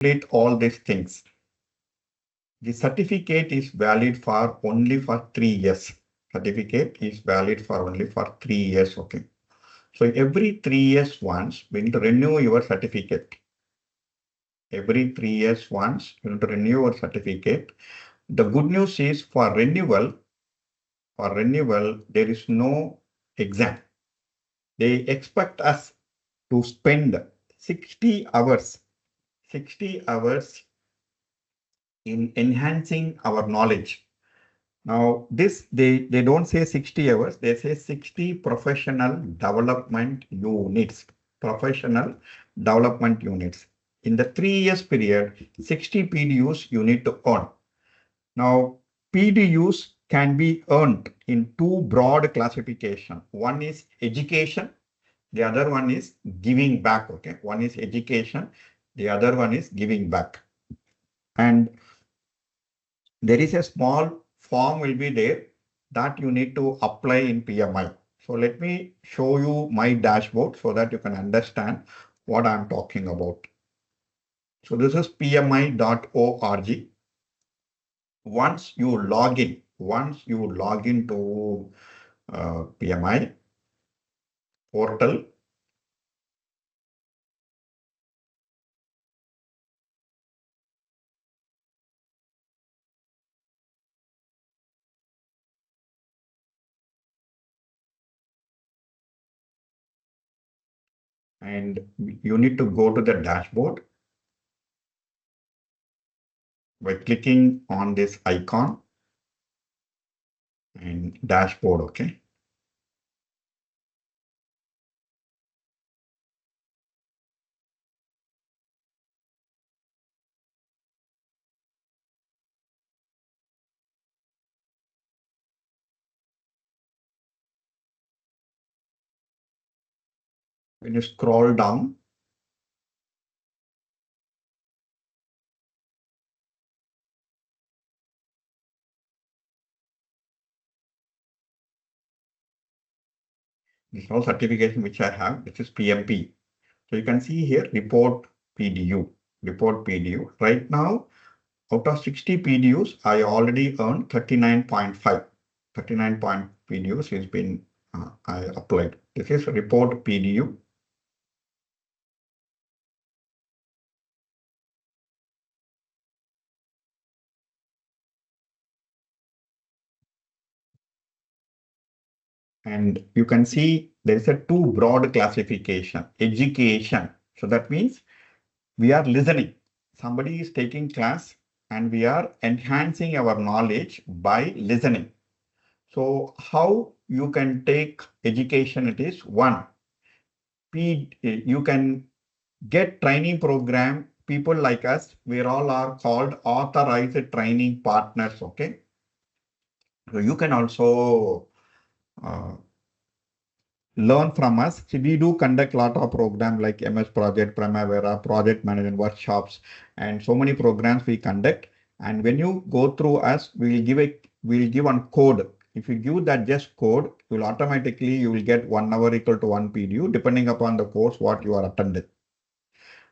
complete all these things, the certificate is valid for only for 3 years. Certificate is valid for only for 3 years. Okay. So every 3 years once, we need to renew your certificate. Every 3 years once, you need to renew your certificate. The good news is for renewal, there is no exam. They expect us to spend 60 hours in enhancing our knowledge. Now, this they don't say 60 hours, they say 60 professional development units. Professional development units. In the 3 years period, 60 PDUs you need to earn. Now, PDUs can be earned in two broad classification. One is education, the other one is giving back. Okay, one is education, the other one is giving back. And there is a small form will be there that you need to apply in PMI. So let me show you my dashboard so that you can understand what I'm talking about. So this is pmi.org. Once you log in to PMI portal, and you need to go to the dashboard by clicking on this icon and dashboard. Okay. When you scroll down, this is all certification which I have. This is PMP. So you can see here report PDU. Right now, out of 60 PDUs, I already earned 39.5. 39 point PDUs has been I applied. This is report PDU. And you can see there is a two broad classification, education. So that means we are listening. Somebody is taking class and we are enhancing our knowledge by listening. So how you can take education? It is one, you can get training program. People like us, we all are called authorized training partners. Okay. So you can also learn from us. So we do conduct a lot of programs like MS Project, Primavera, Project Management Workshops, and so many programs we conduct. And when you go through us, we'll give one code. If you give that just code, you will get 1 hour equal to 1 PDU, depending upon the course what you are attended.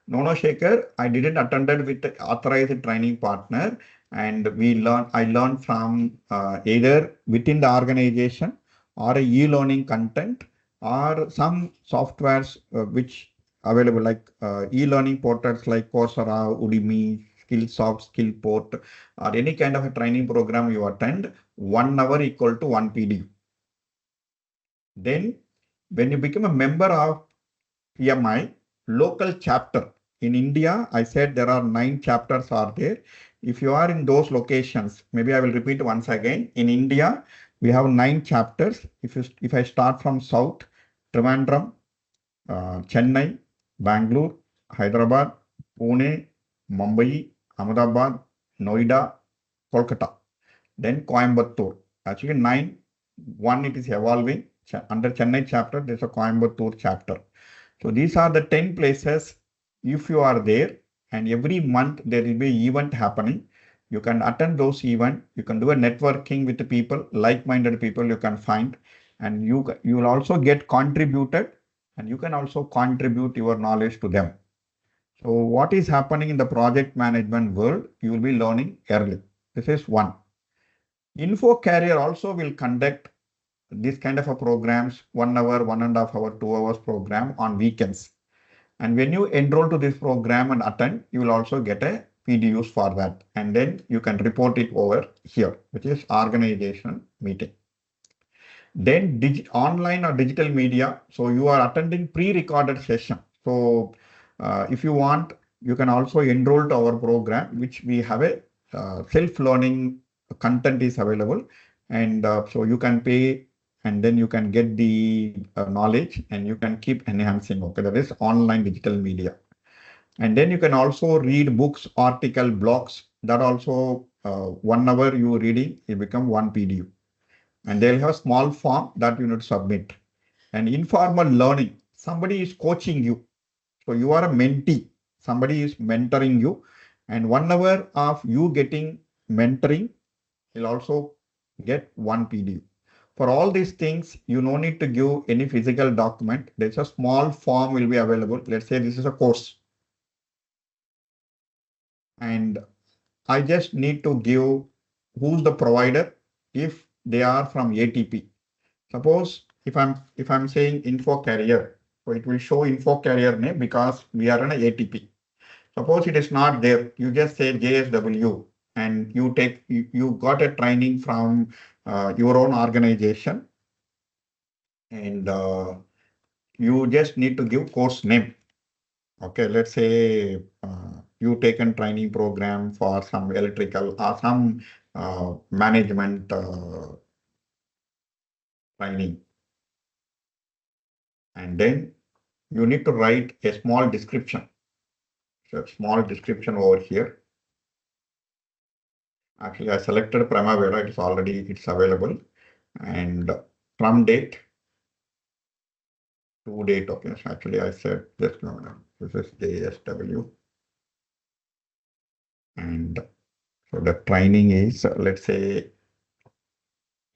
No, Shekhar, I didn't attended with the authorized training partner, and I learned from either within the organization or a e-learning content or some softwares which available like e-learning portals like Coursera, Udemy, Skillsoft, Skillport, or any kind of a training program you attend, 1 hour equal to 1 PDU. Then when you become a member of PMI local chapter, in India, I said there are 9 chapters are there. If you are in those locations, maybe I will repeat once again. In India, we have 9 chapters. If I start from South, Trivandrum, Chennai, Bangalore, Hyderabad, Pune, Mumbai, Ahmedabad, Noida, Kolkata, then Coimbatore. Actually 9, one it is evolving. Under Chennai chapter, there's a Coimbatore chapter. So these are the 10 places. If you are there, and every month there will be an event happening, you can attend those events. You can do a networking with the people, like-minded people you can find, and you will also get contributed, and you can also contribute your knowledge to them. So what is happening in the project management world, you will be learning early. This is one. Info carrier also will conduct this kind of a programs, 1 hour, 1.5 hour, 2 hours program on weekends. And when you enroll to this program and attend, you will also get a PDUs for that. And then you can report it over here, which is organization meeting. Then online or digital media. So you are attending pre-recorded session. So if you want, you can also enroll to our program, which we have a self-learning content is available. And so you can pay and then you can get the knowledge and you can keep enhancing. Okay, that is online digital media. And then you can also read books, article, blogs. That also 1 hour you reading, it become one PDU. And they'll have a small form that you need to submit. And informal learning, somebody is coaching you. So you are a mentee, somebody is mentoring you. And 1 hour of you getting mentoring, you'll also get one PDU. For all these things, you no need to give any physical document. There's a small form will be available. Let's say this is a course. And I just need to give who's the provider if they are from ATP. Suppose if I'm saying info carrier, so it will show info carrier name because we are an ATP. Suppose it is not there, you just say JSW and you got a training from your own organization and you just need to give course name. Okay, let's say you taken training program for some electrical or some management training. And then you need to write a small description. So small description over here. Actually, I selected Primavera. It's available. And from date to date. Okay, so actually I said this. This is JSW. And so the training is, let's say,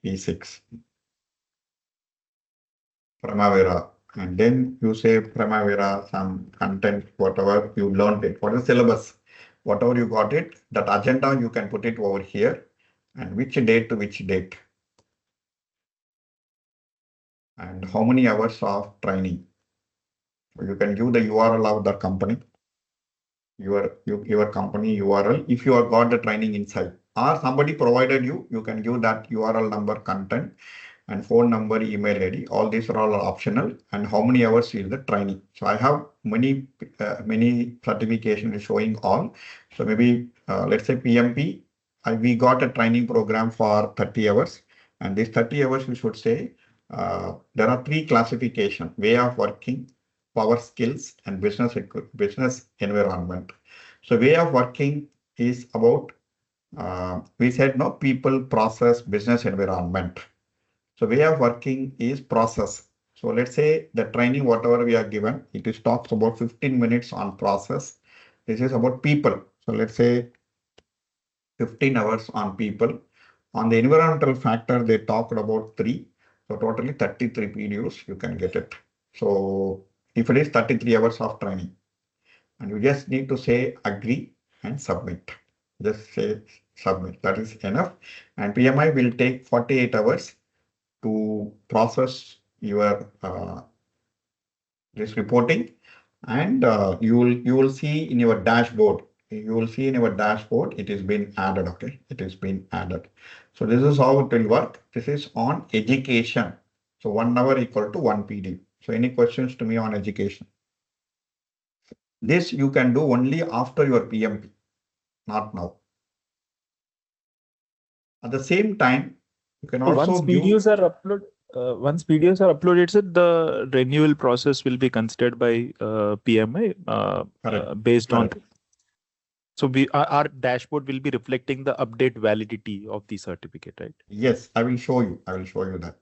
E6. Primavera. And then you say Primavera, some content, whatever you learned it. What is syllabus? Whatever you got it, that agenda, you can put it over here. And which date to which date. And how many hours of training. So you can give the URL of the company, your company URL, if you have got the training inside. Or somebody provided you, you can give that URL number, content, and phone number, email ID. All these are all optional. And how many hours is the training? So I have many certifications showing all. So maybe let's say PMP, we got a training program for 30 hours. And these 30 hours, we should say, there are 3 classifications: way of working, power skills, and business environment. So way of working is about, we said no, people, process, business environment. So way of working is process. So let's say the training, whatever we are given, it is talks about 15 minutes on process. This is about people. So let's say 15 hours on people. On the environmental factor, they talked about 3. So totally 33 PDUs, you can get it. So if it is 33 hours of training, and you just need to say agree and submit. Just say submit, that is enough. And PMI will take 48 hours to process your this reporting, and you will see in your dashboard. You will see in your dashboard it is been added. Okay, it is been added. So this is how it will work. This is on education. So 1 hour equal to 1 PD. So any questions to me on education? This you can do only after your PMP, not now. At the same time, you can So also give. once PDUs are uploaded, so the renewal process will be considered by PMI Correct. based on. Correct. So our dashboard will be reflecting the update validity of the certificate, right? Yes, I will show you. I will show you that.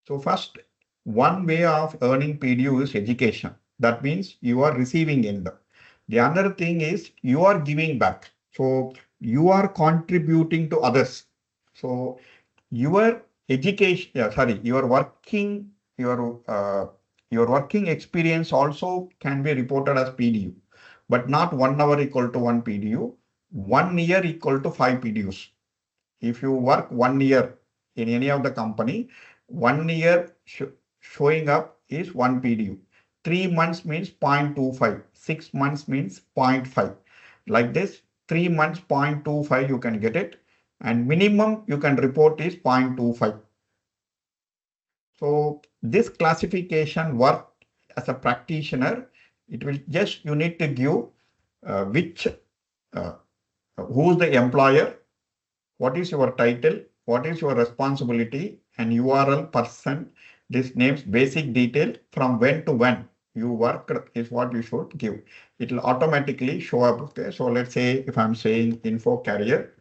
So first, one way of earning PDU is education. That means you are receiving in the. The other thing is you are giving back. So you are contributing to others. So your education, yeah, sorry, you are working, your your working experience also can be reported as PDU, but not 1 hour equal to 1 PDU, 1 year equal to 5 PDUs. If you work 1 year in any of the company, 1 year showing up is 1 PDU. 3 months means 0.25, 6 months means 0.5. Like this, 3 months 0.25 you can get it, and minimum you can report is 0.25. So this classification work as a practitioner, it will just, you need to give who's the employer, what is your title, what is your responsibility, and URL, person, this names, basic detail from when to when you work is what you should give. It will automatically show up. Okay, so let's say if I'm saying Info Carrier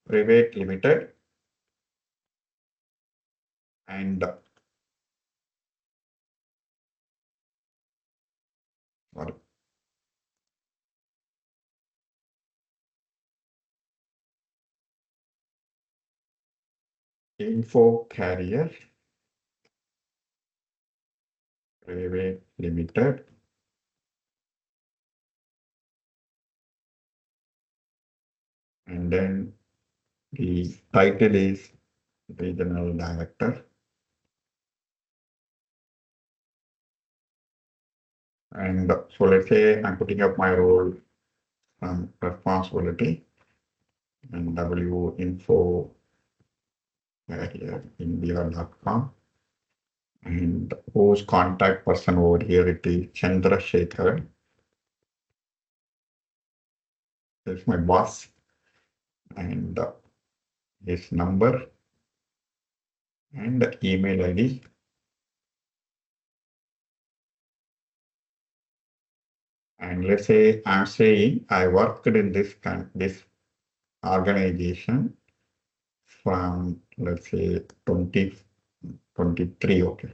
Private Limited, and sorry, Info Carrier Private Limited, and then the title is Regional Director. And so let's say I'm putting up my role, responsibility, and W info here India.com. And whose contact person over here, it is Chandrasekhar. That's my boss. And his number and email ID. And let's say I'm saying I worked in this organization from, let's say, 2023. Okay.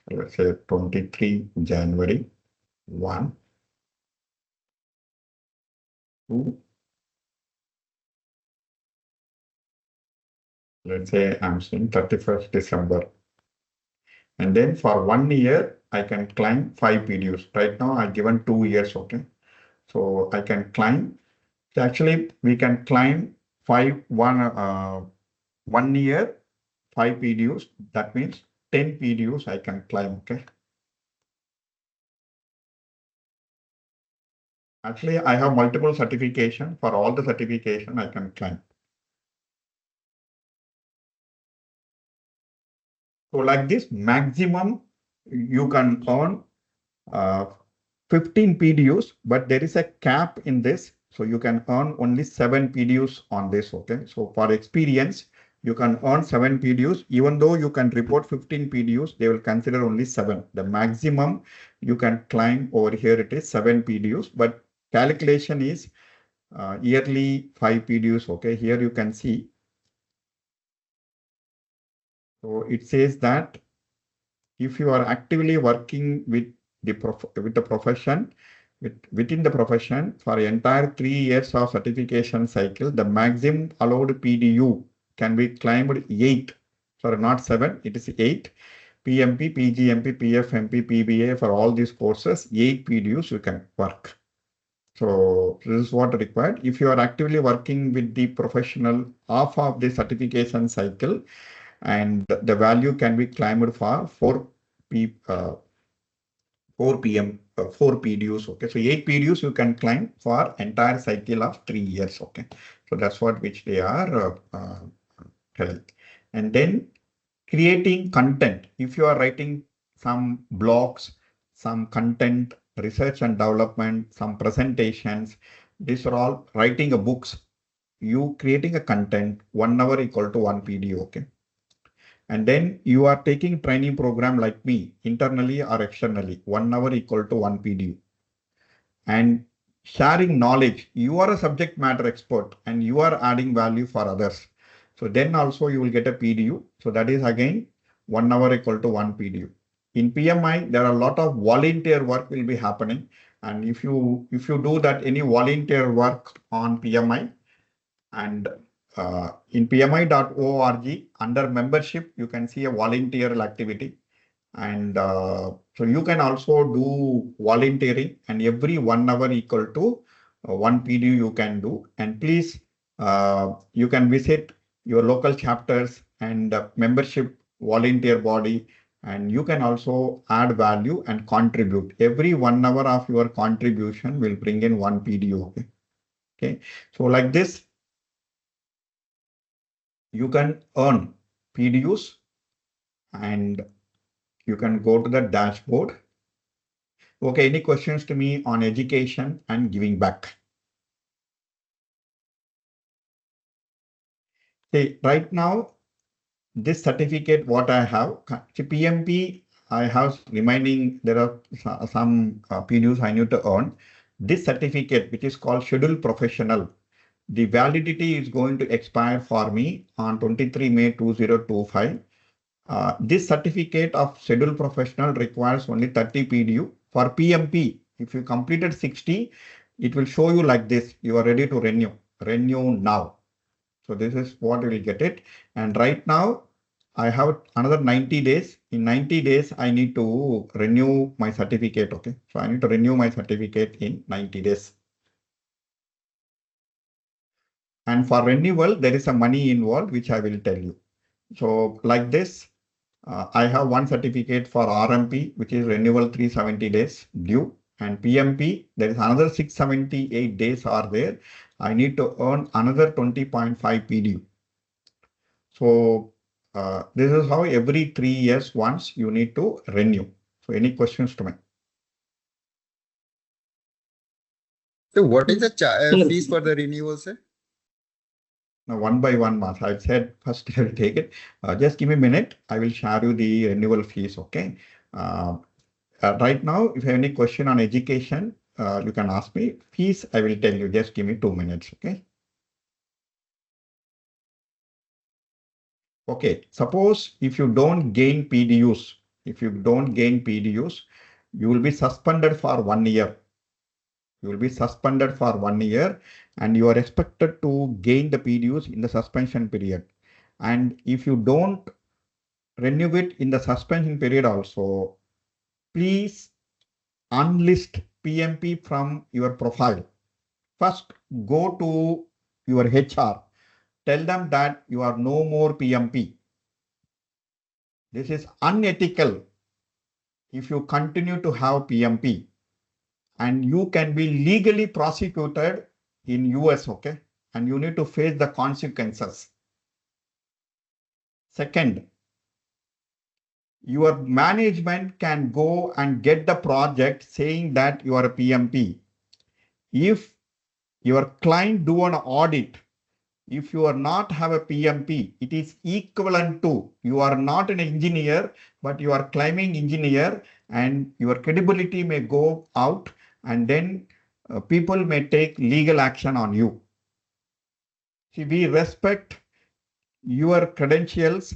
So let's say 23 January 1 to, let's say I'm saying 31st December. And then for 1 year, I can claim 5 PDUs. Right now, I've given 2 years, okay? So I can claim, actually, we can claim 1 year, 5 PDUs. That means 10 PDUs I can claim, okay? Actually, I have multiple certification. For all the certification, I can claim. So like this, maximum you can earn 15 PDUs, but there is a cap in this. So you can earn only 7 PDUs on this, okay? So for experience, you can earn 7 PDUs. Even though you can report 15 PDUs, they will consider only 7. The maximum you can climb over here, it is 7 PDUs, but calculation is yearly 5 PDUs, okay? Here you can see. So it says that if you are actively working with the profession, within the profession for entire 3 years of certification cycle, the maximum allowed PDU can be claimed 8. Sorry, not 7, it is 8. PMP, PGMP, PFMP, PBA, for all these courses, 8 PDUs you can work. So this is what required. If you are actively working with the professional half of the certification cycle, and the value can be claimed for 4 PDUs. Okay, so 8 PDUs you can claim for entire cycle of 3 years. Okay, so that's what which they are telling. And then creating content. If you are writing some blogs, some content, research and development, some presentations, these are all writing a books. You creating a content, 1 hour equal to 1 PDU. Okay. And then you are taking training program like me, internally or externally, 1 hour equal to 1 PDU. And sharing knowledge, you are a subject matter expert and you are adding value for others. So then also you will get a PDU. So that is again 1 hour equal to 1 PDU. In PMI, there are a lot of volunteer work will be happening. And if you do that, any volunteer work on PMI, and in PMI.org, under membership, you can see a volunteer activity. And so you can also do volunteering, and every 1 hour equal to one PDU you can do. And please, you can visit your local chapters and membership volunteer body, and you can also add value and contribute. Every 1 hour of your contribution will bring in one PDU. Okay. Okay. So like this, you can earn PDUs, and you can go to the dashboard. Okay, any questions to me on education and giving back? See, right now, this certificate, what I have, PMP, I have reminding there are some PDUs I need to earn. This certificate, which is called Schedule Professional, the validity is going to expire for me on 23 May 2025. This certificate of schedule professional requires only 30 PDU. For PMP, if you completed 60, it will show you like this. You are ready to renew. Renew now. So this is what you will get it. And right now, I have another 90 days. In 90 days, I need to renew my certificate. Okay. So I need to renew my certificate in 90 days. And for renewal, there is a money involved, which I will tell you. So like this, I have one certificate for RMP, which is renewal 370 days due, and PMP, there is another 678 days are there. I need to earn another 20.5 PDU. So this is how every 3 years once you need to renew. So any questions to me? So what is the fees for the renewal, sir? Now, one by one, Mas. I said first I will take it. Just give me a minute. I will share you the renewal fees. Okay. Right now, if you have any question on education, you can ask me. Fees, I will tell you. Just give me 2 minutes. Okay. Okay. Suppose if you don't gain PDUs, you will be suspended for 1 year. You will be suspended for 1 year, and you are expected to gain the PDUs in the suspension period. And if you don't renew it in the suspension period also, please unlist PMP from your profile. First, go to your HR. Tell them that you are no more PMP. This is unethical if you continue to have PMP, and you can be legally prosecuted in US, okay? And you need to face the consequences. Second, your management can go and get the project saying that you are a PMP. If your client do an audit, if you are not have a PMP, it is equivalent to you are not an engineer, but you are claiming engineer, and your credibility may go out, and then people may take legal action on you. See, we respect your credentials,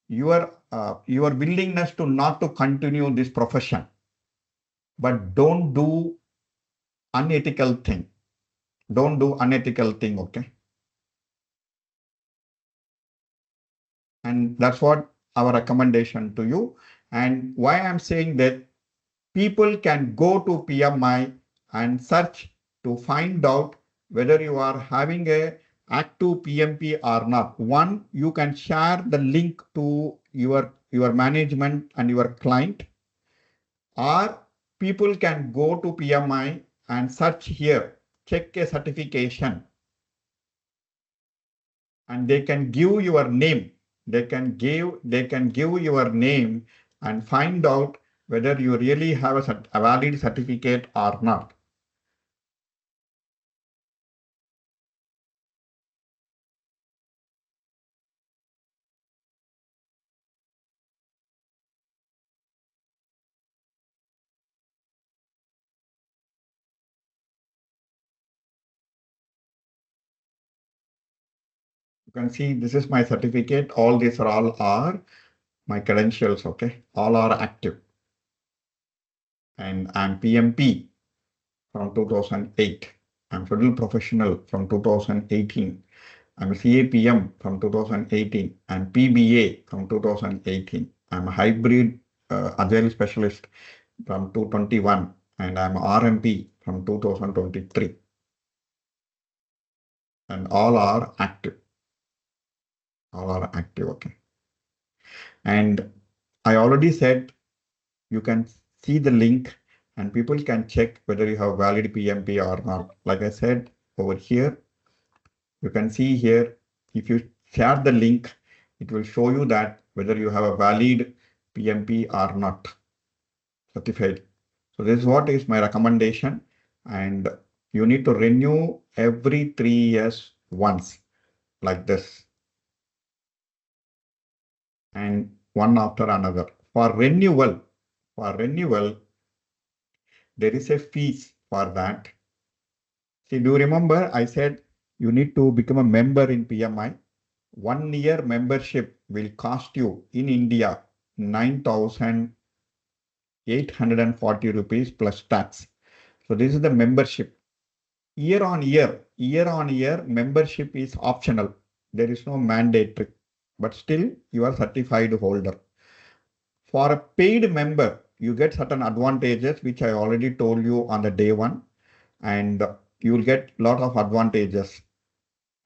your willingness to not to continue this profession, but don't do unethical thing. Don't do unethical thing, okay? And that's what our recommendation to you. And why I'm saying that people can go to PMI and search to find out whether you are having a active PMP or not. One, you can share the link to your management and your client, or people can go to PMI and search here, check a certification, and they can give your name. They can give your name and find out whether you really have a valid certificate or not. You can see this is my certificate. All these are my credentials. Okay, all are active, and I'm PMP from 2008. I'm federal professional from 2018. I'm a CAPM from 2018. I'm PBA from 2018. I'm a hybrid Agile specialist from 2021 and I'm RMP from 2023. And all are active. All are active, okay. And I already said you can see the link and people can check whether you have valid PMP or not. Like I said over here, you can see here, if you share the link, it will show you that whether you have a valid PMP or not, certified. So this is what is my recommendation. And you need to renew every 3 years once, like this. And one after another. For renewal, there is a fees for that. See, do you remember I said you need to become a member in PMI? 1 year membership will cost you in India 9,840 rupees plus tax. So this is the membership. Year on year, membership is optional. There is no mandatory, but still you are certified holder. For a paid member, you get certain advantages, which I already told you on the day one, and you will get a lot of advantages.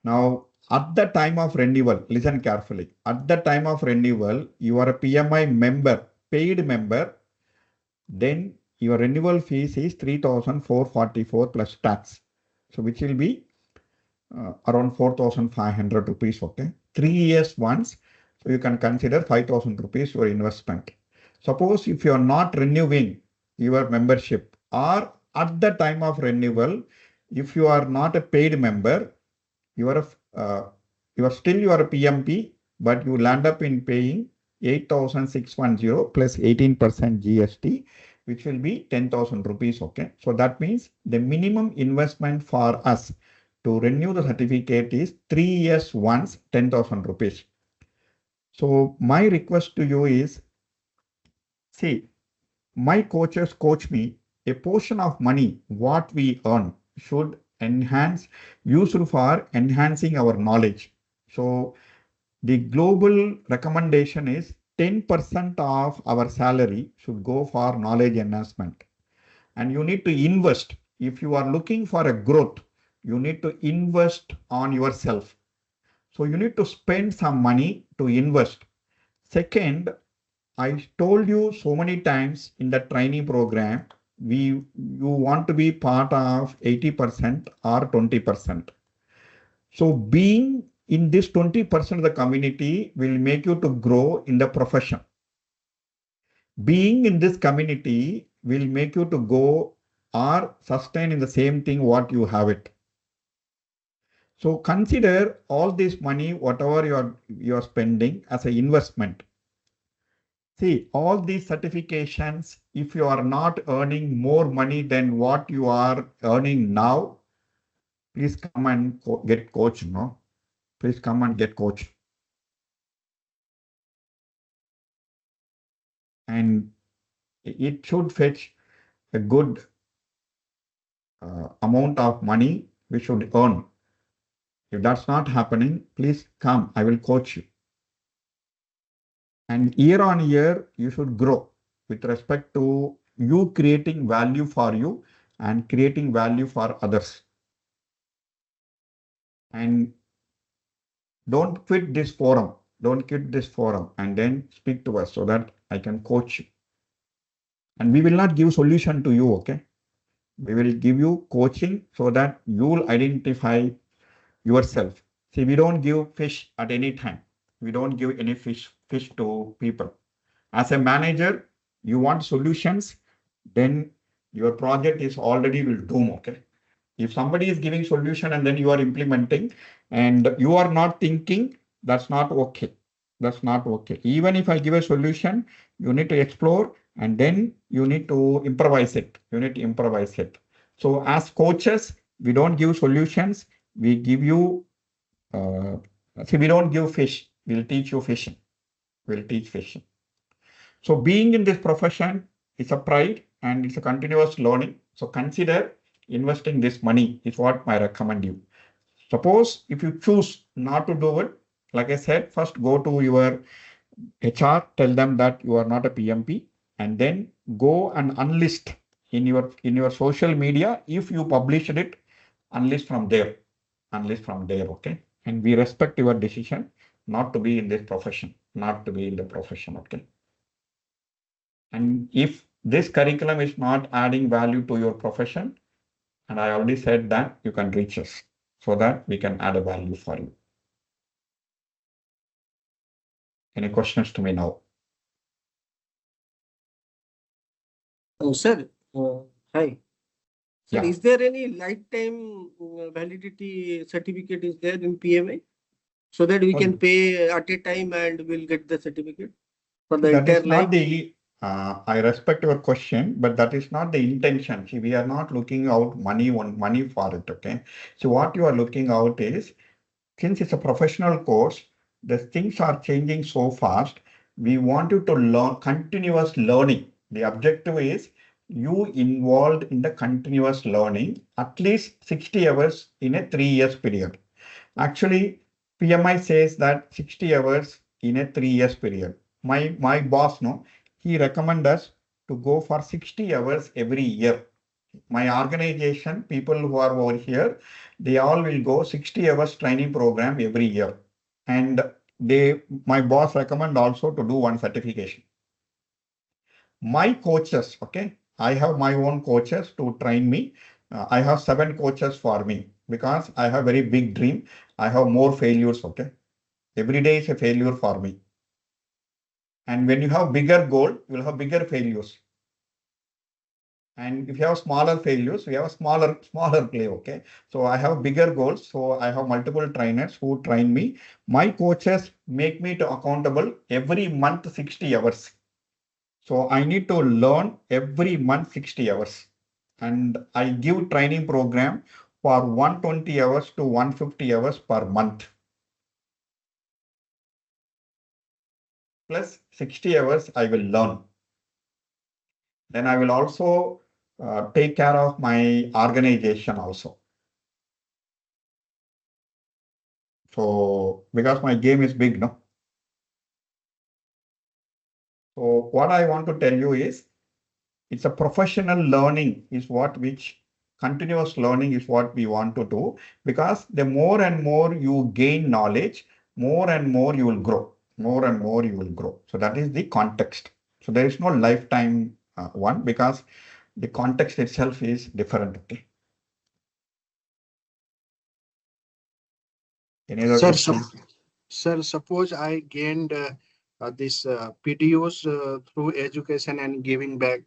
Now, at the time of renewal, listen carefully. At the time of renewal, you are a PMI member, paid member, then your renewal fees is 3,444 plus tax. So which will be around 4,500 rupees, okay? 3 years once, so you can consider 5,000 rupees your investment. Suppose if you are not renewing your membership or at the time of renewal, if you are not a paid member, you are a PMP, but you land up in paying 8,610 plus 18% GST, which will be 10,000 rupees, okay? So that means the minimum investment for us to renew the certificate is 3 years once, 10,000 rupees. So my request to you is, see, my coaches coach me, a portion of money, what we earn should used for enhancing our knowledge. So the global recommendation is 10% of our salary should go for knowledge enhancement. And you need to invest. If you are looking for a growth, you need to invest on yourself. So you need to spend some money to invest. Second, I told you so many times in the training program, you want to be part of 80% or 20%. So being in this 20% of the community will make you to grow in the profession. Being in this community will make you to go or sustain in the same thing what you have it. So consider all this money, whatever you are spending as an investment. See, all these certifications, if you are not earning more money than what you are earning now, please come and get coached, no? Please come and get coached. And it should fetch a good amount of money we should earn. If that's not happening, please come, I will coach you. And year on year, you should grow with respect to you creating value for you and creating value for others. And don't quit this forum. Don't quit this forum and then speak to us so that I can coach you. And we will not give solution to you, okay? We will give you coaching so that you will identify yourself. See, we don't give fish at any time. We don't give any fish to people. As a manager, you want solutions, then your project is already will doom, okay? If somebody is giving solution and then you are implementing and you are not thinking, that's not okay. That's not okay. Even if I give a solution, you need to explore and then you need to improvise it. You need to improvise it. So as coaches, we don't give solutions. We give you, we don't give fish. We'll teach you fishing. We'll teach fishing. So being in this profession is a pride and it's a continuous learning. So consider investing this money is what I recommend you. Suppose if you choose not to do it, like I said, first go to your HR, tell them that you are not a PMP and then go and unlist in your social media. If you published it, unlist from there, okay? And we respect your decision not to be in this profession, okay? And if this curriculum is not adding value to your profession, and I already said that, you can reach us so that we can add a value for you. Any questions to me now? Sir, hi. Sir, Yeah. is there any lifetime validity certificate is there in PMI? So that we can pay at a time and we'll get the certificate for the That entire is not life? I respect your question, but that is not the intention. See, we are not looking out money for it, okay? So what you are looking out is, since it's a professional course, the things are changing so fast. We want you to learn continuous learning. The objective is you involved in the continuous learning, at least 60 hours in a 3 years period. Actually, PMI says that 60 hours in a 3 years period. My boss, no, he recommend us to go for 60 hours every year. My organization, people who are over here, they all will go 60 hours training program every year. And my boss recommend also to do one certification. My coaches, okay, I have my own coaches to train me. I have 7 coaches for me because I have very big dream. I have more failures, okay. Every day is a failure for me. And when you have bigger goal, you will have bigger failures. And if you have smaller failures, we have a smaller play, okay? So I have bigger goals. So I have multiple trainers who train me. My coaches make me to accountable every month 60 hours. So I need to learn every month 60 hours. And I give training program for 120 hours to 150 hours per month. Plus 60 hours I will learn. Then I will also take care of my organization also. So because my game is big, no? So what I want to tell you is, it's a professional learning is continuous learning is what we want to do, because the more and more you gain knowledge, more and more you will grow, So that is the context. So there is no lifetime one, because the context itself is different. Okay. Any other Sir, questions? sir, suppose I gained this PDUs through education and giving back,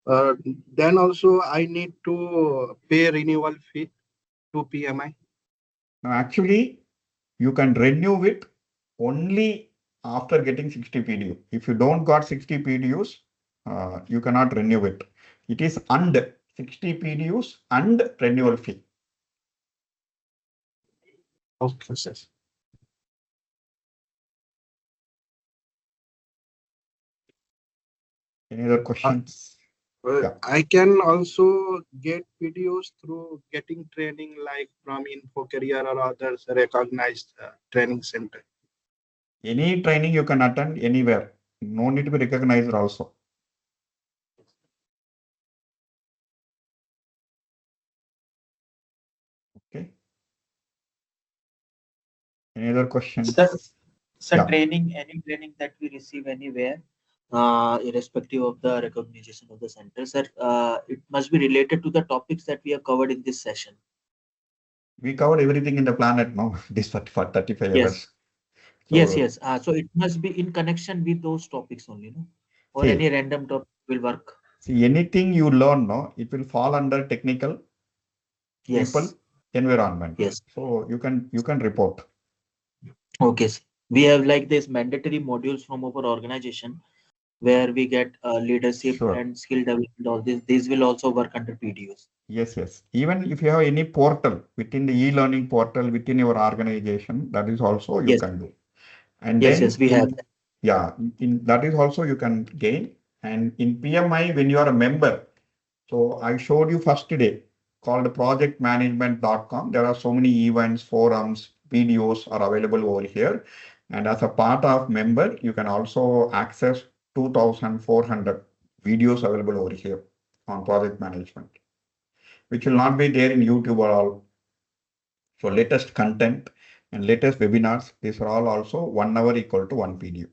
then also I need to pay renewal fee to PMI. Now, actually, you can renew it only after getting 60 PDU. If you don't got 60 PDUs, you cannot renew it. It is under 60 PDUs and renewal fee. Okay, sir. Any other questions? Yeah. I can also get PDUs through getting training like from InfoCareer or others recognized training center. Any training you can attend anywhere. No need to be recognized also. Okay. Any other questions? Sir, Yeah. any training that we receive anywhere, irrespective of the recognition of the center, sir, it must be related to the topics that we have covered in this session. We covered everything in the planet now, this for 35 Yes. hours. Yes. So it must be in connection with those topics only, no? Or See. any random topic will work. See, anything you learn, no, it will fall under technical, Yes. people, environment. Yes. So you can report. Okay. We have like this mandatory modules from our organization where we get leadership Sure. and skill development. All this. These will also work under PDUs. Yes. Even if you have any portal within the e-learning portal within your organization, that is also you Yes. can do. And Yes, then yes, we have. Yeah, in that is also you can gain. And in PMI, when you are a member, so I showed you first today called projectmanagement.com. There are so many events, forums, videos are available over here. And as a part of member, you can also access 2,400 videos available over here on project management, which will not be there in YouTube or all. So latest content and latest webinars, these are all also 1 hour equal to 1 PDU.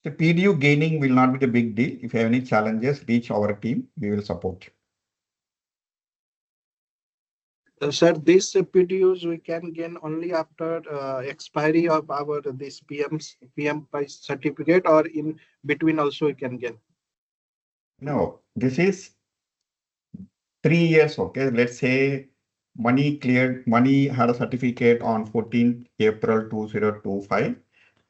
The PDU gaining will not be the big deal. If you have any challenges, reach our team, we will support you. Sir, these PDUs we can gain only after expiry of our this PMP certificate, or in between also we can gain. No, this is 3 years, okay? Let's say money had a certificate on 14th April 2025,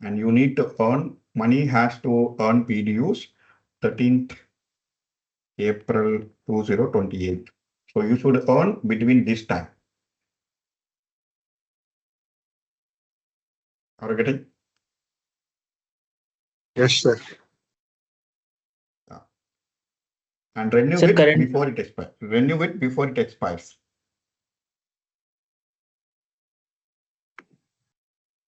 and you need to earn, money has to earn PDUs 13th April 2028. So you should earn between this time. Are you getting? Yes, sir. And renew Sir, it current- before it expires. Renew it before it expires.